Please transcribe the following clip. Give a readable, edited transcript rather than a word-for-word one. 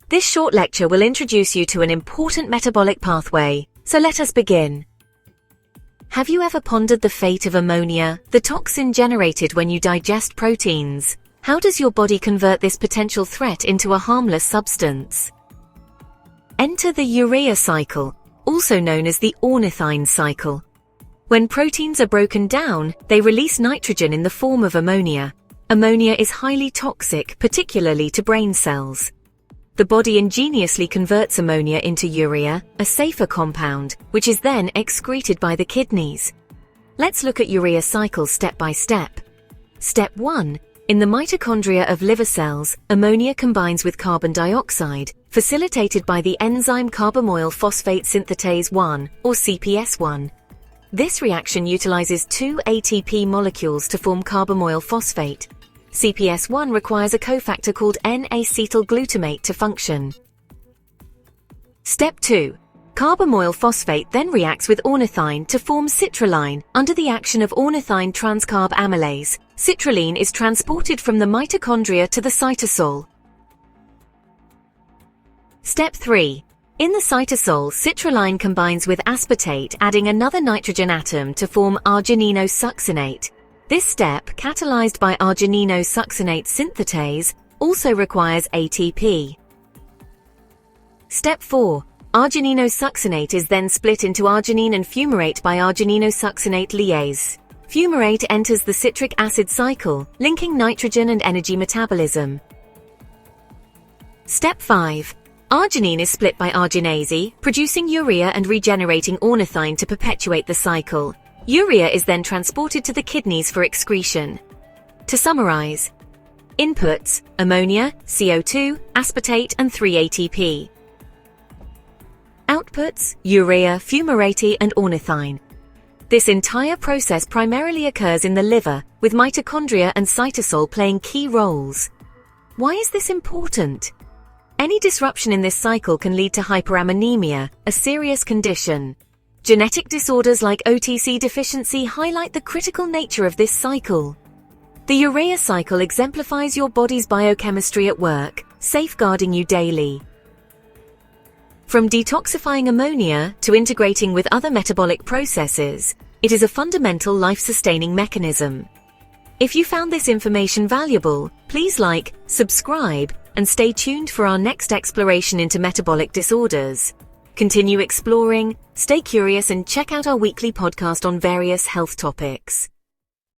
This short lecture will introduce you to an important metabolic pathway, so let us begin. Have you ever pondered the fate of ammonia, the toxin generated when you digest proteins? How does your body convert this potential threat into a harmless substance? Enter the urea cycle, also known as the Ornithine Cycle. When proteins are broken down, they release nitrogen in the form of ammonia. Ammonia is highly toxic, particularly to brain cells. The body ingeniously converts ammonia into urea, a safer compound, which is then excreted by the kidneys. Let's look at urea cycle step by step. Step 1. In the mitochondria of liver cells, ammonia combines with carbon dioxide, facilitated by the enzyme carbamoyl phosphate synthetase 1, or CPS1. This reaction utilizes two ATP molecules to form carbamoyl phosphate. CPS1 requires a cofactor called N-acetyl-glutamate to function. Step 2. Carbamoyl phosphate then reacts with ornithine to form citrulline. Under the action of ornithine transcarb amylase, citrulline is transported from the mitochondria to the cytosol. Step 3. In the cytosol, citrulline combines with aspartate, adding another nitrogen atom to form argininosuccinate. This step, catalyzed by argininosuccinate synthetase, also requires ATP. Step 4. Argininosuccinate is then split into arginine and fumarate by argininosuccinate lyase. Fumarate enters the citric acid cycle, linking nitrogen and energy metabolism. Step 5. Arginine is split by arginase, producing urea and regenerating ornithine to perpetuate the cycle. Urea is then transported to the kidneys for excretion. To summarize: inputs: ammonia, CO2, aspartate, and 3-ATP. Outputs: urea, fumarate, and ornithine. This entire process primarily occurs in the liver, with mitochondria and cytosol playing key roles. Why is this important? Any disruption in this cycle can lead to hyperammonemia, a serious condition. Genetic disorders like OTC deficiency highlight the critical nature of this cycle. The urea cycle exemplifies your body's biochemistry at work, safeguarding you daily. From detoxifying ammonia to integrating with other metabolic processes, it is a fundamental life-sustaining mechanism. If you found this information valuable, please like, subscribe, and stay tuned for our next exploration into metabolic disorders. Continue exploring, stay curious, and check out our weekly podcast on various health topics.